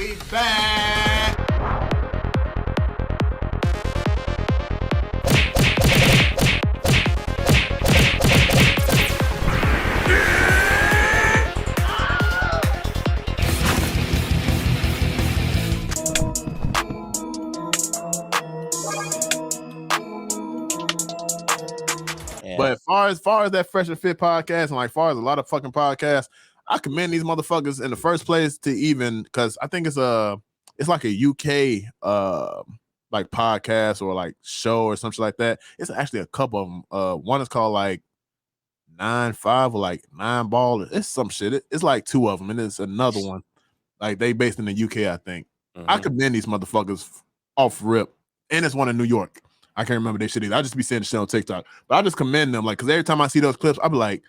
We back. But as far as that Fresh and Fit podcast, and like far as a lot of fucking podcasts, I commend these motherfuckers in the first place to even, because I think it's like a UK like podcast or like show or something like that. It's actually a couple of them. One is called like 9-5 or like 9 Ball. It's some shit. It's like two of them, and it's another one. Like they based in the UK, I think. I commend these motherfuckers off rip, and it's one in New York. I can't remember their shit either. I just be seeing the shit on TikTok, but I just commend them, like, because every time I see those clips, I be like,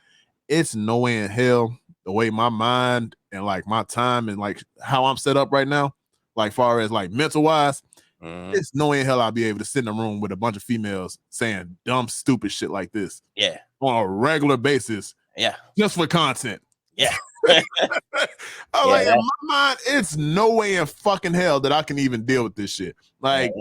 it's no way in hell the way my mind and like my time and like how I'm set up right now, like far as like mental wise, it's no way in hell I'll be able to sit in a room with a bunch of females saying dumb, stupid shit like this. Yeah, on a regular basis. Yeah, just for content. Yeah. I'm like, in my mind, it's no way in fucking hell that I can even deal with this shit. Like.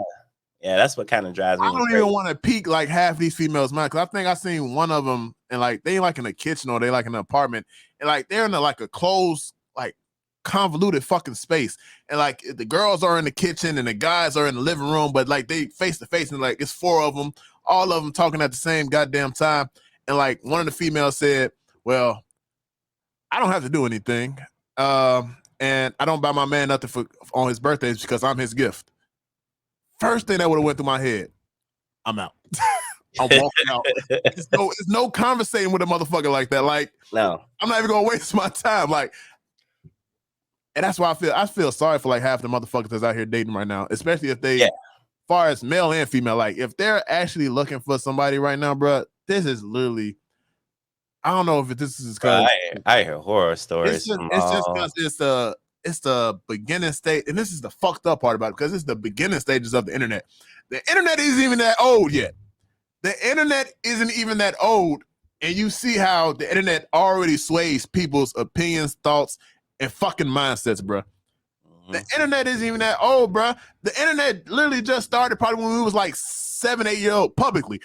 Yeah, that's what kind of drives me. I don't even want to peek like half these females' mind, because I think I seen one of them and like they like in a kitchen or they like in an apartment and like they're in like a closed, like convoluted fucking space, and like the girls are in the kitchen and the guys are in the living room, but like they face to face and like it's four of them, all of them talking at the same goddamn time. And like one of the females said, "Well, I don't have to do anything, and I don't buy my man nothing on his birthdays because I'm his gift." First thing that would have went through my head, I'm out. I'm walking out. There's no conversating with a motherfucker like that. Like, no, I'm not even gonna waste my time. Like, and that's why I feel sorry for like half the motherfuckers that's out here dating right now, especially if they, far as male and female, like if they're actually looking for somebody right now, bro. This is literally, I don't know if this is because I hear horror stories. It's just because it's the beginning stage, and this is the fucked up part about it, because it's the beginning stages of the internet. The internet isn't even that old yet. The internet isn't even that old, and you see how the internet already sways people's opinions, thoughts, and fucking mindsets, bro. The internet isn't even that old, bro. The internet literally just started probably when we was like 7, 8 years old, publicly.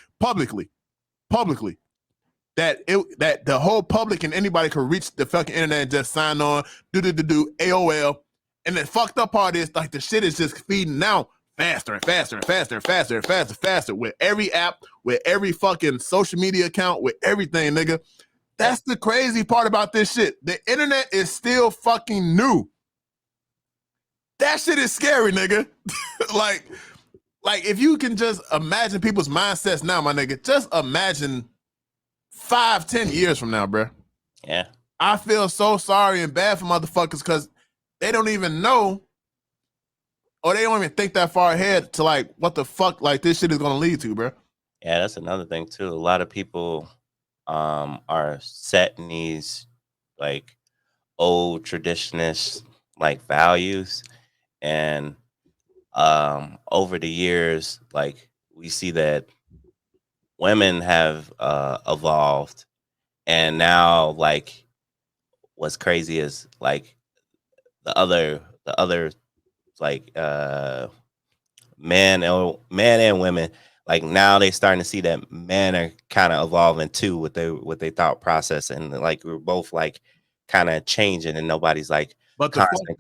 That the whole public and anybody could reach the fucking internet and just sign on, do AOL. And the fucked up part is like the shit is just feeding out faster and faster and faster and faster and faster and faster with every app, with every fucking social media account, with everything, nigga. That's the crazy part about this shit. The internet is still fucking new. That shit is scary, nigga. like if you can just imagine people's mindsets now, my nigga, just imagine 5-10 years from now, bro. Yeah. I feel so sorry and bad for motherfuckers because they don't even know, or they don't even think that far ahead to like what the fuck like this shit is gonna lead to, bro. Yeah, that's another thing too. A lot of people are set in these like old traditionist like values, and over the years, like we see that women have evolved, and now like what's crazy is like the other like men and women, like now they starting to see that men are kind of evolving too with their thought process, and like we're both like kind of changing, and nobody's like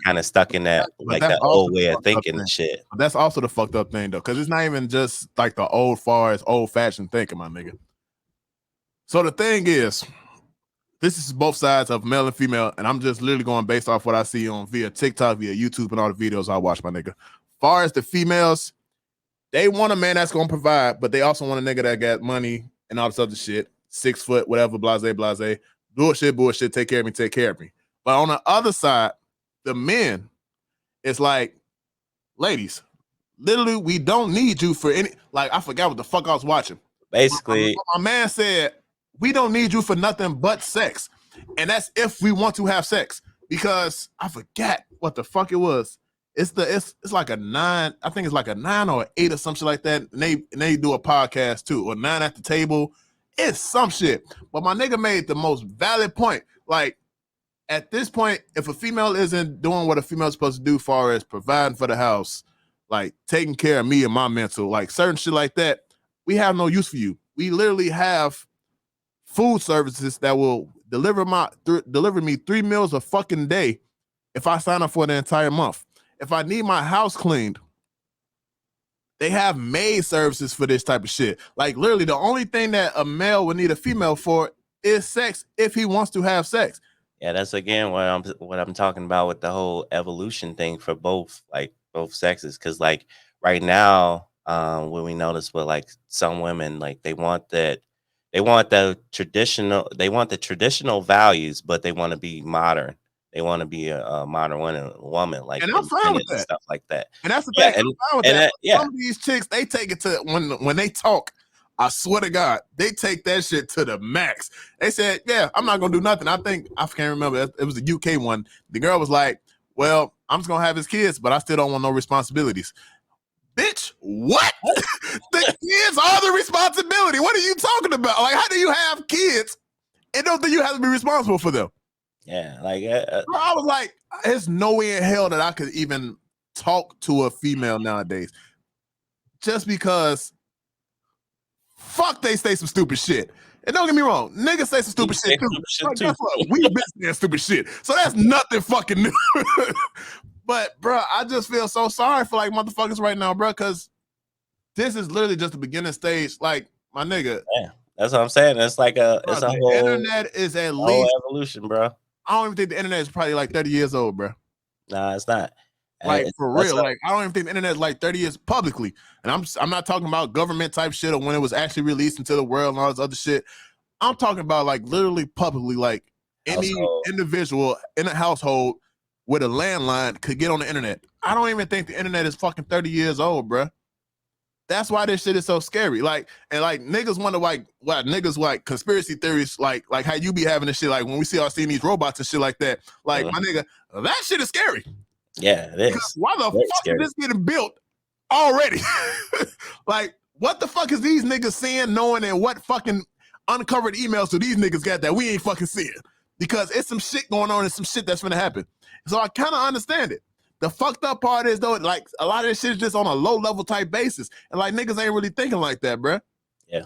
kind of stuck in that like that old way of thinking and shit. That's also the fucked up thing though, because it's not even just like the old fashioned thinking, my nigga. So the thing is, this is both sides of male and female, and I'm just literally going based off what I see on via TikTok, via YouTube, and all the videos I watch, my nigga. Far as the females, they want a man that's gonna provide, but they also want a nigga that got money and all this other shit, 6 foot, whatever, blase, bullshit, take care of me. But on the other side, the men, it's like, ladies, literally, we don't need you for any, like, I forgot what the fuck I was watching. Basically, my man said, we don't need you for nothing but sex. And that's if we want to have sex. Because I forgot what the fuck it was. It's like a 9, I think it's like a 9 or an 8 or some shit like that. And they do a podcast too, or 9 at the table. It's some shit. But my nigga made the most valid point. Like, at this point, if a female isn't doing what a female's supposed to do, far as providing for the house, like taking care of me and my mental, like certain shit like that, we have no use for you. We literally have food services that will deliver me 3 meals a fucking day if I sign up for the entire month. If I need my house cleaned, they have maid services for this type of shit. Like literally, the only thing that a male would need a female for is sex if he wants to have sex. Yeah, that's again what I'm talking about with the whole evolution thing for both sexes. Because like right now, when we notice with like some women, like they want the traditional values, but they want to be modern. They want to be a modern woman, like and I'm fine with independent and that. stuff like that. And that's the Yeah, thing. I'm fine with that. Some of these chicks, they take it to when they talk. I swear to God, they take that shit to the max. They said, "Yeah, I'm not gonna do nothing." I think I can't remember. It was the UK one. The girl was like, "Well, I'm just gonna have his kids, but I still don't want no responsibilities." Bitch, what? The kids are the responsibility. What are you talking about? Like, how do you have kids and don't think you have to be responsible for them? Yeah, like Bro, I was like, there's no way in hell that I could even talk to a female nowadays. Just because fuck they say some stupid shit. And don't get me wrong, niggas say some stupid shit too. Guess what? We've been saying stupid shit. So that's nothing fucking new. But bro, I just feel so sorry for like motherfuckers right now, bro, because this is literally just the beginning stage. Like, my nigga. Yeah, that's what I'm saying. It's like it's a whole internet is at least evolution, bro. I don't even think the internet is probably like 30 years old, bro. Nah, it's not. Like for real, like I don't even think the internet is like 30 years publicly, and I'm not talking about government type shit or when it was actually released into the world and all this other shit. I'm talking about like literally publicly, like any individual in a household with a landline could get on the internet. I don't even think the internet is fucking 30 years old, bro. That's why this shit is so scary. Like, and like niggas wonder like what niggas like conspiracy theories, like how you be having this shit. Like when we seeing these robots and shit like that. Like my nigga, that shit is scary. Yeah, it is. Why the fuck is this getting built already? Like, what the fuck is these niggas seeing, knowing, and what fucking uncovered emails do these niggas got that we ain't fucking seeing? Because it's some shit going on and some shit that's gonna happen. So I kind of understand it. The fucked up part is though, like a lot of this shit is just on a low level type basis, and like niggas ain't really thinking like that, bruh. Yeah.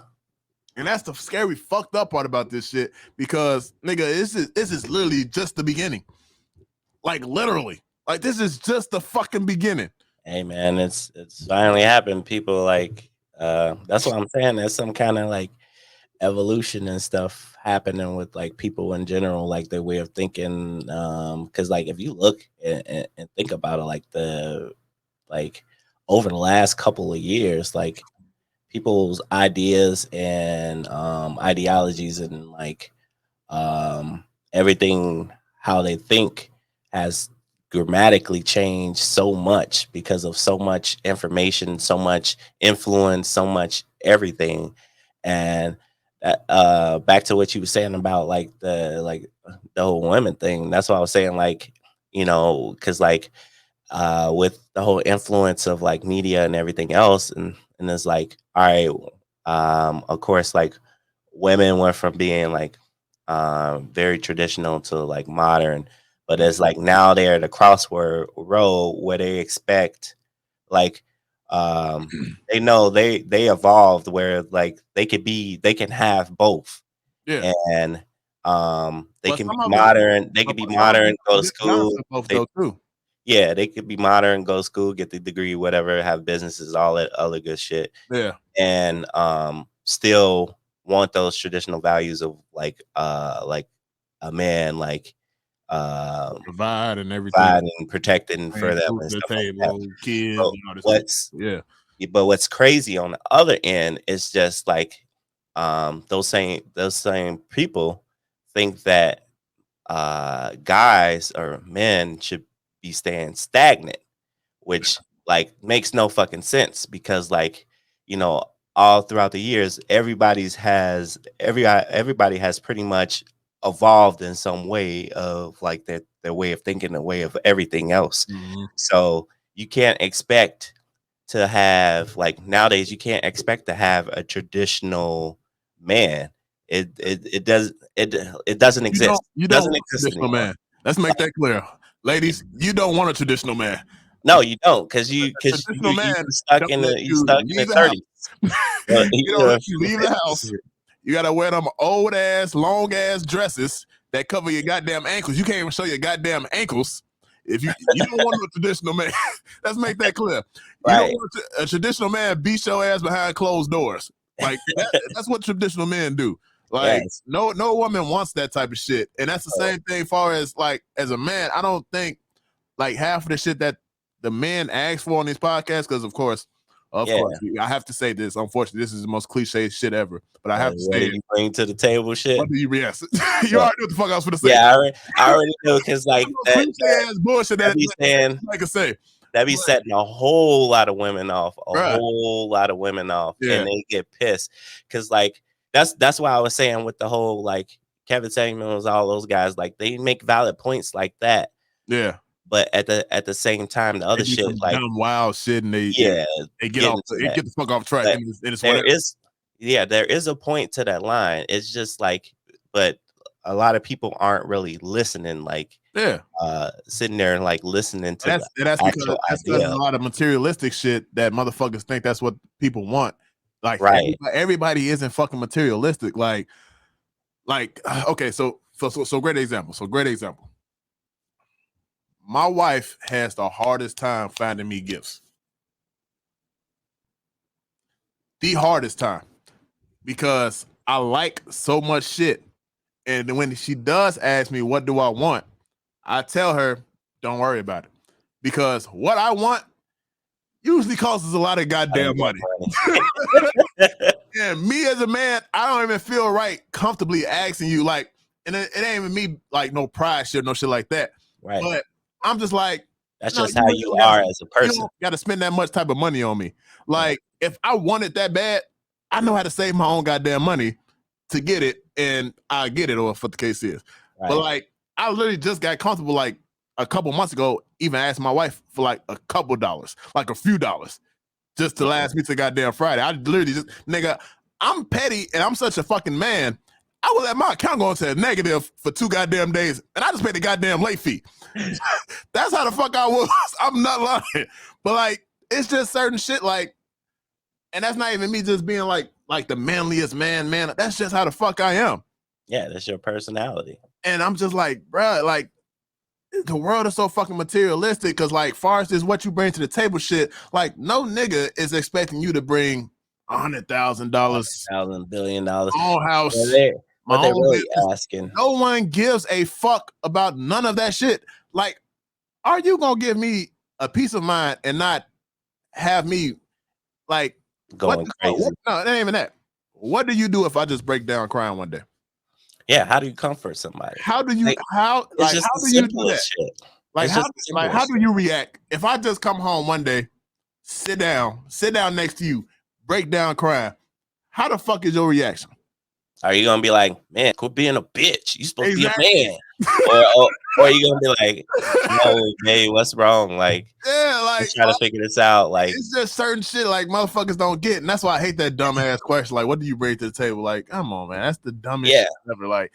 And that's the scary fucked up part about this shit, because nigga, this is literally just the beginning. Like literally. Like this is just the fucking beginning. Hey man, it's finally happened. People like that's what I'm saying. There's some kind of like evolution and stuff happening with like people in general, like their way of thinking. Because like if you look and think about it, like over the last couple of years, like people's ideas and ideologies and like everything how they think has grammatically changed so much because of so much information, so much influence, so much everything. And back to what you were saying about like the whole women thing, that's what I was saying, like, you know, because like with the whole influence of like media and everything else, and it's like, all right, of course, like women went from being like very traditional to like modern. But it's like now they're at a crossword road where they expect like they know they evolved where like they can have both. Yeah. And they can be modern, go to school. Yeah, they could be modern, go to school, get the degree, whatever, have businesses, all that other good shit. Yeah. And still want those traditional values of like a man, like provide and everything, and protecting for them and stuff table, like kids. But what's crazy on the other end is just like those same people think that guys or men should be staying stagnant, which like makes no fucking sense, because like, you know, all throughout the years, everybody has pretty much evolved in some way of like their way of thinking, the way of everything else. Mm-hmm. So you can't expect to have like nowadays, you can't expect to have a traditional man. It doesn't exist. You doesn't exist anymore. Man. Let's make that clear. Ladies, you don't want a traditional man. No, you don't, because you stuck don't in let you leave the the house. 30s. You don't let you leave the house. You gotta wear them old ass, long ass dresses that cover your goddamn ankles. You can't even show your goddamn ankles. If you don't want no traditional man, let's make that clear. You don't want a traditional man beat your ass behind closed doors. Like that's what traditional men do. Like no woman wants that type of shit. And that's the same thing far as like as a man, I don't think like half of the shit that the men ask for on these podcasts, because of course, I have to say this. Unfortunately, this is the most cliche shit ever. But I have to say, you bring to the table shit. What do you yes? You already know what the fuck I was going to say. Yeah, I already know, because like cliche ass bullshit that be saying, like I say, that be setting a whole lot of women off, whole lot of women off, and they get pissed because like that's why I was saying with the whole like Kevin Samuels, all those guys, like they make valid points like that. Yeah. But at the same time, the other shit like dumb wild shit, and they get the fuck off track. And it's there is a point to that line. It's just like, but a lot of people aren't really listening. Like sitting there and like listening to that's because there's a lot of materialistic shit that motherfuckers think that's what people want. Like everybody isn't fucking materialistic. Like okay, so great example. My wife has the hardest time finding me gifts. The hardest time. Because I like so much shit. And when she does ask me, what do I want? I tell her, don't worry about it. Because what I want usually costs a lot of goddamn money. And me as a man, I don't even feel right comfortably asking you, like, and it ain't even me, like, no pride shit, no shit like that. Right. But I'm just like, that's just how you are as a person. You don't got to spend that much type of money on me. Like, if I want it that bad, I know how to save my own goddamn money to get it, and I get it, or what the case is. Right. But like, I literally just got comfortable like a couple months ago, even asked my wife for like a couple dollars, like a few dollars, just to last me to goddamn Friday. I literally just, nigga, I'm petty and I'm such a fucking man. I would let my account go into a negative for 2 goddamn days, and I just paid the goddamn late fee. That's how the fuck I was. I'm not lying. But like, it's just certain shit, like, and that's not even me just being like the manliest man. That's just how the fuck I am. Yeah, that's your personality. And I'm just like, bruh, like, the world is so fucking materialistic, because like, far as this what you bring to the table shit, like, no nigga is expecting you to bring $100,000, $100 billion, own house. What they're really asking. No one gives a fuck about none of that shit. Like, are you gonna give me a peace of mind and not have me like going crazy? No, it ain't even that. What do you do if I just break down crying one day? Yeah, how do you comfort somebody? How do you do that? Shit. Like how do you react if I just come home one day, sit down next to you, break down crying? How the fuck is your reaction? Are you gonna be like, man, quit being a bitch? You supposed to be a man, or are you gonna be like, no, hey, what's wrong? Like, like, try to figure this out. Like, it's just certain shit like motherfuckers don't get, and that's why I hate that dumb ass question. Like, what do you bring to the table? Like, come on, man, that's the dumbest shit ever. Like,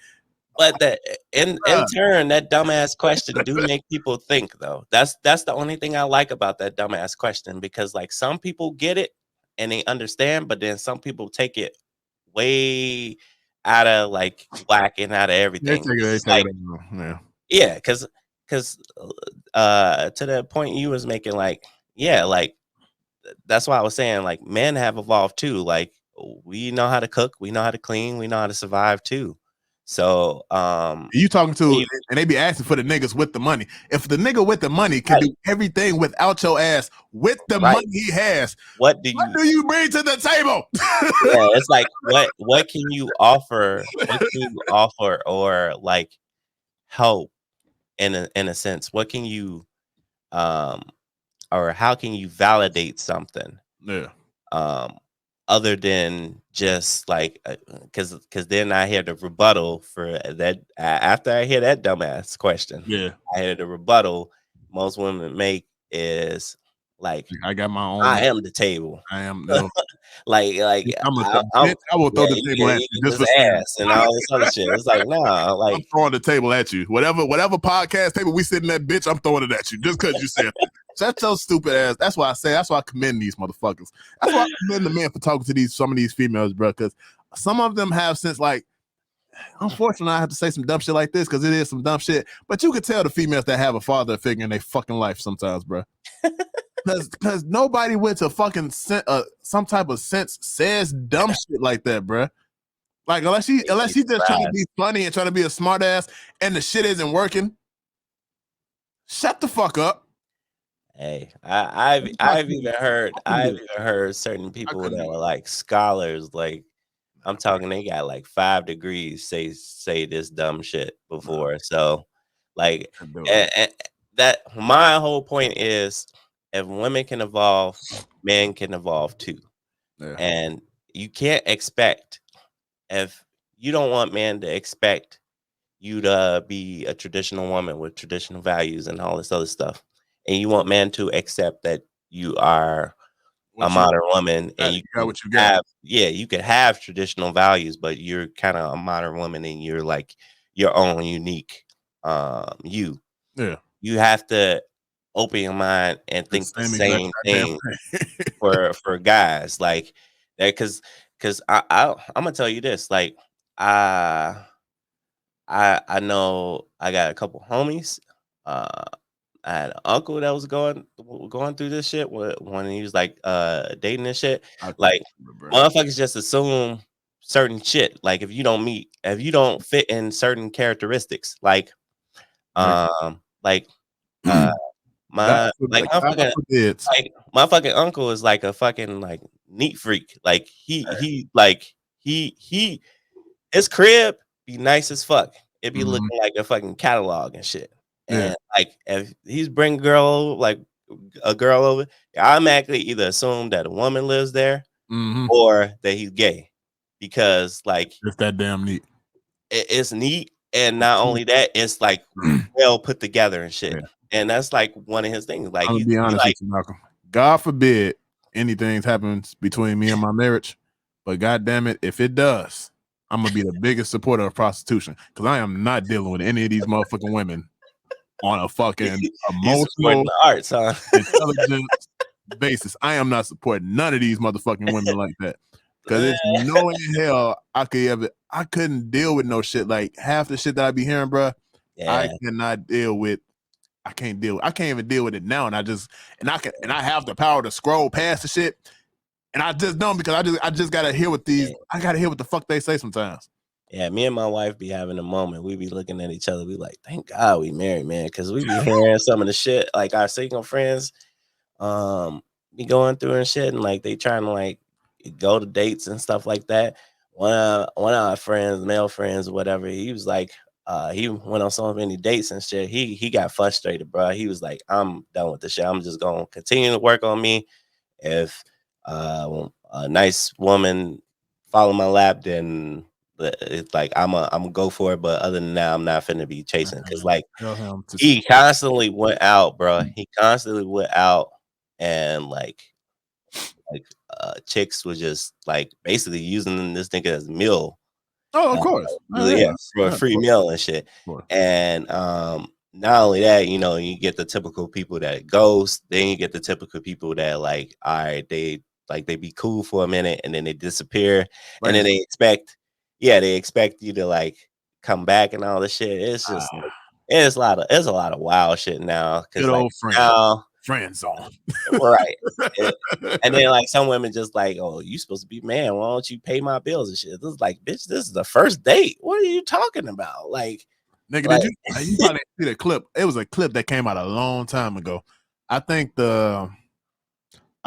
but that in turn, that dumbass question do make people think, though. That's the only thing I like about that dumbass question, because like some people get it and they understand, but then some people take it way out of like whack and out of everything. Because to the point you was making, like, like that's why I was saying, like, men have evolved too. Like, we know how to cook, we know how to clean, we know how to survive too. So you talking to, and they be asking for the niggas with the money. If the nigga with the money can do everything without your ass with the money he has, what do you bring to the table? It's like, what can you offer? What can you offer, or like help in a sense? What can you or how can you validate something? Other than just like, because then I hear the rebuttal for that. After I hear that dumbass question, I hear the rebuttal most women make is, Like I got my own. I am the table. I am no. like I'm a I'm bitch. I will throw the table at you you can just for just saying ask and all this other shit. It's like, nah, I'm like throwing the table at you. Whatever podcast table we sitting at, bitch, I'm throwing it at you just because you said that. Shut your stupid ass. That's why I say. That's why I commend these motherfuckers. That's why I commend the man for talking to some of these females, bro. Because some of them have since like. Unfortunately, I have to say some dumb shit like this because it is some dumb shit. But you could tell the females that have a father figure in their fucking life sometimes, bro. Because nobody went to fucking some type of sense says dumb shit like that, bro. Like unless he just trying to be funny and trying to be a smart ass and the shit isn't working. Shut the fuck up. Hey, I've even heard certain people that are like scholars, like I'm talking, they got like 5 degrees say this dumb shit before. No. So like and that my whole point is if women can evolve, men can evolve too. Yeah. And you can't expect, if you don't want men to expect you to be a traditional woman with traditional values and all this other stuff, and you want men to accept that you are a modern woman and you got what you got. You could have traditional values, but you're kind of a modern woman and you're like your own unique you. Yeah. You have to open your mind and think the same thing for guys like that, because I'm gonna tell you this, like I know I got a couple homies. I had an uncle that was going through this shit when he was like dating this shit. Like motherfuckers just assume certain shit. Like if you don't fit in certain characteristics, like my fucking uncle is like a fucking like neat freak. Like he his crib be nice as fuck. It be looking like a fucking catalog and shit. And like if he's bring a girl over, I automatically either assume that a woman lives there or that he's gay, because like it's that damn neat. It's neat, and not only that, it's like well put together and shit. Yeah. And that's like one of his things. Like, I'm gonna be honest with you, Malcolm. God forbid anything happens between me and my marriage, but God damn it, if it does, I'm gonna be the biggest supporter of prostitution, because I am not dealing with any of these motherfucking women on a fucking emotional arts, huh? intelligence basis. I am not supporting none of these motherfucking women like that, because it's no in hell I couldn't deal with no shit like half the shit that I be hearing, bro. Yeah. I cannot deal with. I can't even deal with it now, and I have the power to scroll past the shit. And I just don't, because I just gotta hear what I gotta hear what the fuck they say sometimes. Yeah, me and my wife be having a moment. We be looking at each other. We like, thank God we married, man, because we be hearing some of the shit like our single friends be going through and shit, and like they trying to like go to dates and stuff like that. One of our friends, male friends, whatever, he was like, he went on so many dates and shit. He got frustrated, bro. He was like, I'm done with the shit. I'm just gonna continue to work on me. If a nice woman follow my lap, then it's like I'm gonna go for it. But other than that, I'm not finna be chasing, because like he constantly went out, bro. He constantly went out, and like chicks was just like basically using this nigga as a meal. Oh, of course. For a free meal and shit. And not only that, you know, you get the typical people that ghost, then you get the typical people that like, all right, they be cool for a minute and then they disappear, and then they expect you to like come back and all this shit. It's just it's a lot of wild shit now. Good old friend zone. Right. And then like some women just like, oh, you supposed to be man, why don't you pay my bills and shit? This is like, bitch, this is the first date. What are you talking about? Like, nigga, did you probably see the clip? It was a clip that came out a long time ago. I think I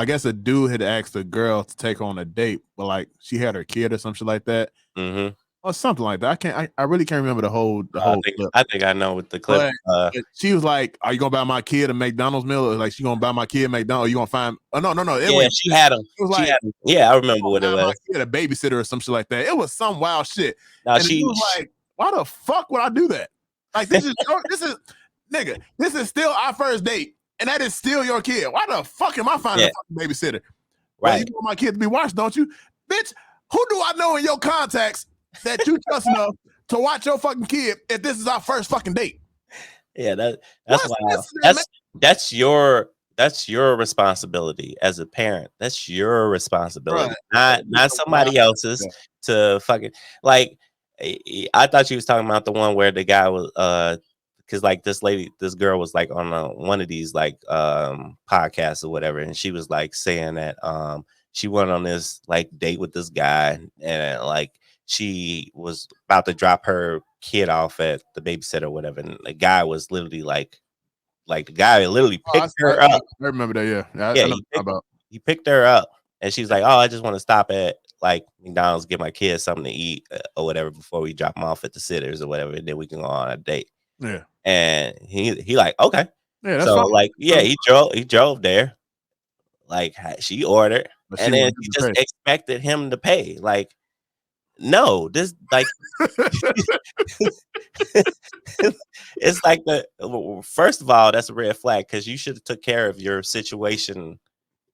guess a dude had asked a girl to take on a date, but like she had her kid or some shit like that. Or something like that. I really can't remember the whole clip. I think I know what the clip. But she was like, "Are you gonna buy my kid a McDonald's meal?" Or like, she gonna buy my kid McDonald's? Or you gonna find? Oh no. She had him. It was like, I remember what it was. She had a babysitter or some shit like that. It was some wild shit. And she was like, "Why the fuck would I do that? Like this is nigga. This is still our first date, and that is still your kid. Why the fuck am I finding a fucking babysitter? Well, Right. you want my kid to be watched, don't you? Bitch, who do I know in your contacts that you trust enough to watch your fucking kid if this is our first fucking date? Yeah, that's wild. That's your responsibility as a parent. That's your responsibility, not somebody else's. To fucking like, I thought you was talking about the one where the guy was because like this girl was like on one of these like podcasts or whatever, and she was like saying that she went on this like date with this guy, and like she was about to drop her kid off at the babysitter or whatever, and the guy was literally like the guy literally picked her up. I remember that. He picked her up, and she's like, "Oh, I just want to stop at like McDonald's, get my kids something to eat or whatever before we drop them off at the sitters or whatever, and then we can go on a date." Yeah, and he like, okay, yeah, that's so fine. like, yeah, he drove there, like she ordered, and then she just expected him to pay. Like, no, this like it's like first of all, that's a red flag because you should have took care of your situation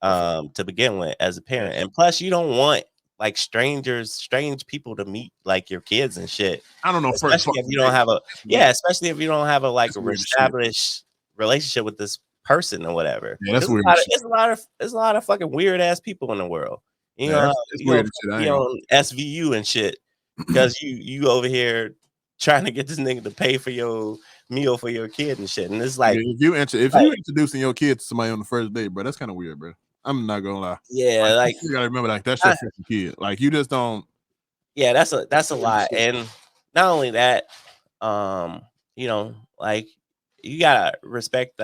to begin with as a parent, and plus you don't want like strange people to meet like your kids and shit. I don't know, especially if you don't have especially if you don't have a like a established relationship with this person or whatever. Yeah, that's weird. There's a lot of fucking weird ass people in the world. You know, on SVU and shit because you over here trying to get this nigga to pay for your meal for your kid and shit, and it's like if you introducing your kid to somebody on the first date, bro, that's kind of weird, bro. I'm not gonna lie. Yeah, like you gotta remember, like that's your fucking kid. Like you just don't. Yeah, that's a lot, and not only that, you know, like you gotta respect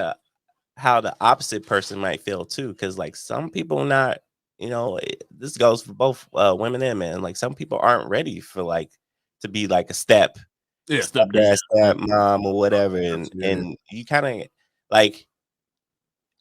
how the opposite person might feel too, because like some people not, you know, this goes for both women and men. Like some people aren't ready for like to be like a step mom or whatever, and you kind of like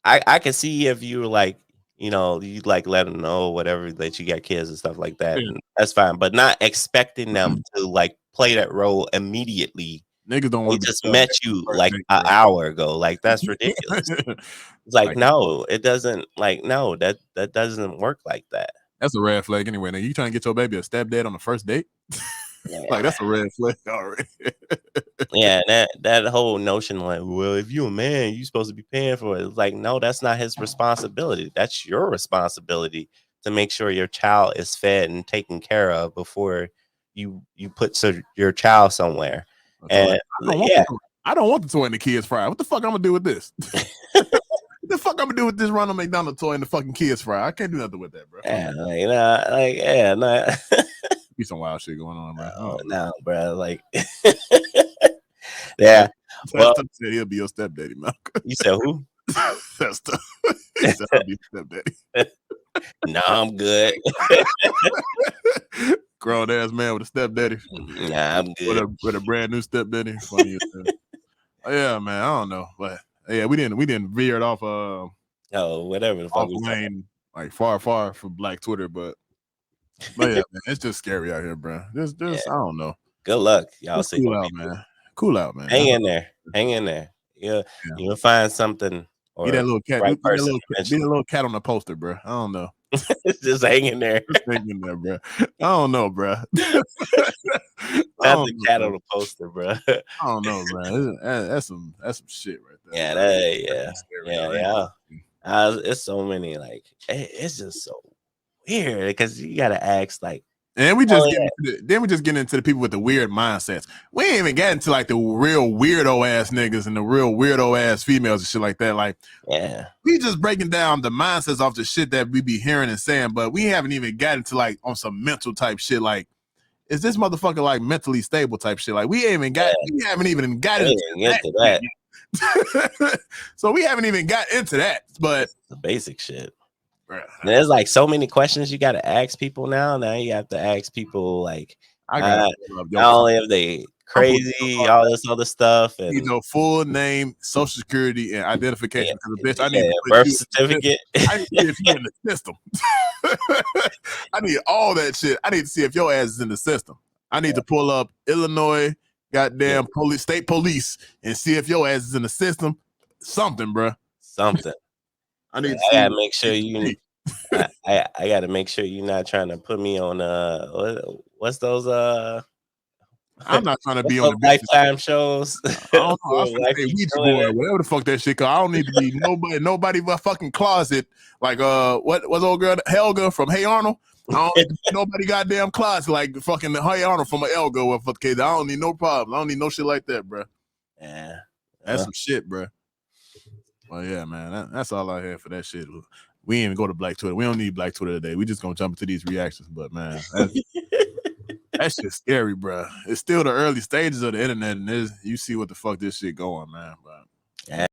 I can see if you were like, you know, you like let them know whatever that you got kids and stuff like that. Yeah. And that's fine, but not expecting them to like play that role immediately. Niggas don't want to just met you like an hour ago. Like that's ridiculous. It's like no, it doesn't. Like no, that doesn't work like that. That's a red flag anyway. Now you trying to get your baby a stepdad on the first date? Yeah. Like that's a red flag already. Yeah, that whole notion, like, well, if you're a man, you're supposed to be paying for it. It's like, no, that's not his responsibility. That's your responsibility to make sure your child is fed and taken care of before you put your child somewhere. And I don't want the toy in the kids' fry. What the fuck I'm gonna do with this? What the fuck I'm gonna do with this Ronald McDonald toy in the fucking kids' fry? I can't do nothing with that, bro. Yeah, Be some wild shit going on, bro. Oh, no, bro. Like, yeah. Well, said he'll be your stepdaddy, Malcolm. You said who? That's tough. He said I'll be your stepdaddy. No, I'm good. Grown ass man with a stepdaddy. Nah, I'm good. With a brand new stepdaddy. Funny as yeah, man. I don't know, but yeah, we didn't veer it off. Whatever the fuck lane, like far for Black Twitter, but yeah, man, it's just scary out here, bro. Just I don't know. Good luck, y'all. Cool out, man. Cool out, man. Hang in there. You'll find something. Or be that little cat. Be that little cat on the poster, bro. I don't know. Just hang in there. Just hang in there, bro. I don't know, bro. Not the cat on the poster, bro. I don't know, bro. That's some shit right there. Yeah. It's so many, like it's just so weird because you gotta ask like. And we just get into the people with the weird mindsets. We ain't even got into like the real weirdo ass niggas and the real weirdo ass females and shit like that. Like, yeah, we just breaking down the mindsets off the shit that we be hearing and saying, but we haven't even gotten to like on some mental type shit. Like, is this motherfucker like mentally stable type shit? Like, we haven't even got into that. So we haven't even got into that. But the basic shit. There's like so many questions you got to ask people now. Now you have to ask people like, not only if they crazy, all this other stuff, and you know, full name, social security, and identification. Bitch, I need birth certificate. I need to see if you're in the system. I need all that shit. I need to see if your ass is in the system. I need to pull up Illinois, goddamn state police, and see if your ass is in the system. Something, bro. something. I need to I see. gotta make sure you. I gotta make sure you're not trying to put me on what's those I'm not trying to be on those the bitch. Lifetime shows. I don't know. I was Where gonna say Ouija board, whatever the fuck that shit. Cause I don't need to be nobody but fucking closet. Like what's old girl Helga from Hey Arnold? I don't need to be nobody goddamn closet like fucking Hey Arnold from an Elga or fuck kids. I don't need no problem. I don't need no shit like that, bro. Yeah, That's some shit, bro. Well, yeah, man. That's all I had for that shit. We ain't even go to Black Twitter. We don't need Black Twitter today. We just gonna jump into these reactions. But man, that shit's scary, bro. It's still the early stages of the internet, and you see what the fuck this shit going, man. But